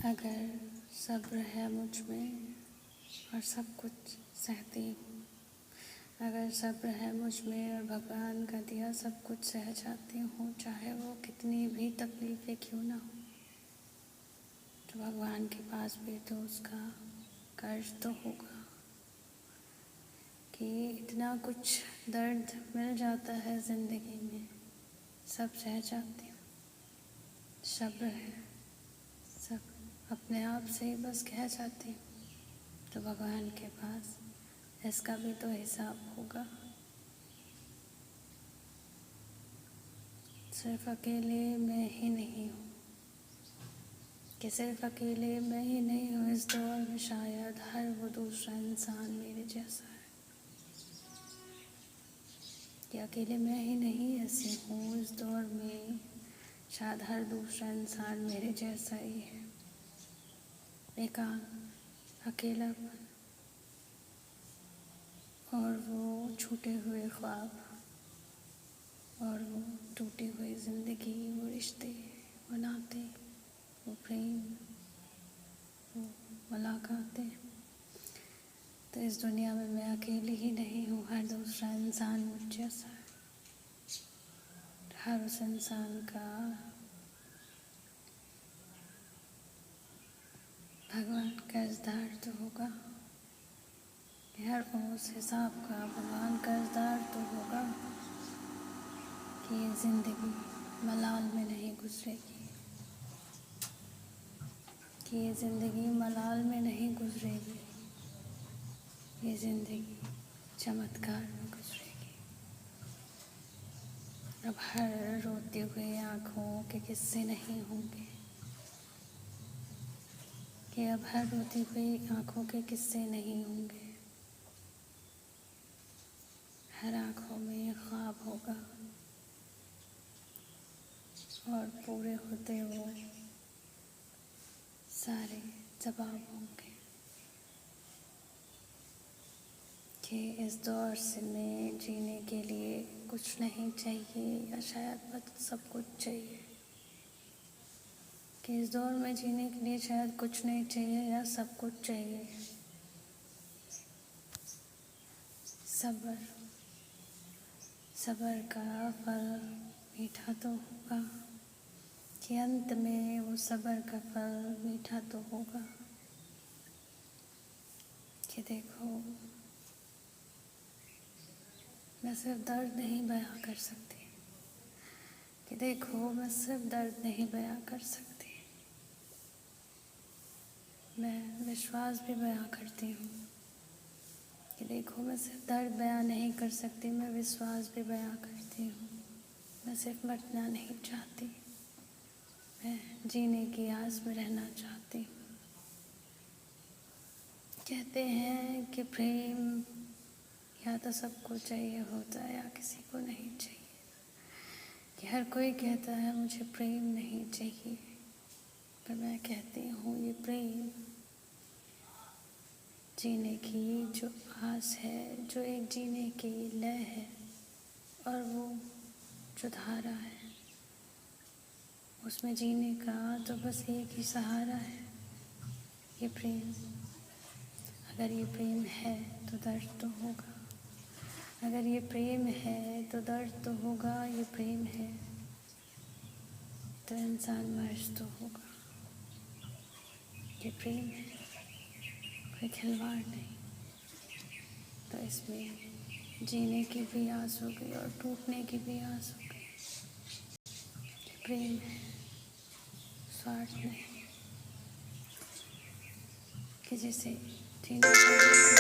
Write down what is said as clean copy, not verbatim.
अगर सब्र है मुझ में और सब कुछ सहती हूँ, अगर सब्र है मुझ में और भगवान का दिया सब कुछ सह जाती हूँ, चाहे वो कितनी भी तकलीफ़ें क्यों ना हो, तो भगवान के पास भी तो उसका कर्ज तो होगा कि इतना कुछ दर्द मिल जाता है ज़िंदगी में, सब सह जाती हूँ। सब्र है, सब अपने आप से ही बस कह जाती हूँ। तो भगवान के पास इसका भी तो हिसाब होगा। सिर्फ अकेले मैं ही नहीं हूँ, कि सिर्फ अकेले मैं ही नहीं हूँ इस दौर में, शायद हर वो दूसरा इंसान मेरे जैसा है। कि अकेले मैं ही नहीं ऐसी हूँ इस दौर में, शायद हर दूसरा इंसान मेरे जैसा ही है। एकांत, अकेलापन और वो छूटे हुए ख्वाब और वो टूटी हुई ज़िंदगी, वो रिश्ते, वो नाते, वो प्रेम, वो मुलाकातें। तो इस दुनिया में मैं अकेली ही नहीं हूँ, हर दूसरा इंसान मुझ जैसा है। हर उस इंसान का भगवान कर्जदार तो होगा, हर उस हिसाब का भगवान कर्जदार तो होगा कि ये ज़िंदगी मलाल में नहीं गुजरेगी, कि ये ज़िंदगी मलाल में नहीं गुजरेगी, ये ज़िंदगी चमत्कार में गुजरेगी। अब हर रोते हुए आँखों के किस्से नहीं होंगे, कि अब हर रोती हुई आँखों के किस्से नहीं होंगे, हर आँखों में ख्वाब होगा और पूरे होते वो सारे जवाब होंगे कि इस दौर से में जीने के लिए कुछ नहीं चाहिए या शायद बस सब कुछ चाहिए, कि इस दौर में जीने के लिए शायद कुछ नहीं चाहिए या सब कुछ चाहिए। सब्र, सब्र का फल मीठा तो होगा, कि अंत में वो सब्र का फल मीठा तो होगा। कि देखो, मैं सिर्फ दर्द नहीं बयां कर सकती, कि देखो मैं सिर्फ दर्द नहीं बयां कर सकती, मैं विश्वास भी बयां करती हूँ। कि देखो मैं सिर्फ दर्द बयां नहीं कर सकती, मैं विश्वास भी बयां करती हूँ। मैं सिर्फ मरना नहीं चाहती, मैं जीने की आस में रहना चाहती हूँ। कहते हैं कि प्रेम या तो सबको चाहिए होता है या किसी को नहीं चाहिए, कि हर कोई कहता है मुझे प्रेम नहीं चाहिए, पर मैं कहती हूँ ये प्रेम जीने की जो आस है, जो एक जीने की लय है और वो जो धारा है, उसमें जीने का तो बस एक ही सहारा है, ये प्रेम। अगर ये प्रेम है तो दर्द तो होगा, अगर ये प्रेम है तो दर्द तो होगा, ये प्रेम है तो इंसान मर्ज तो होगा। ये प्रेम है, कोई खिलवाड़ नहीं। तो इसमें जीने की भी आस हो गई और टूटने की भी आस हो गई। ये प्रेम है, स्वार्थ नहीं, कि जिसे जीना चाहिए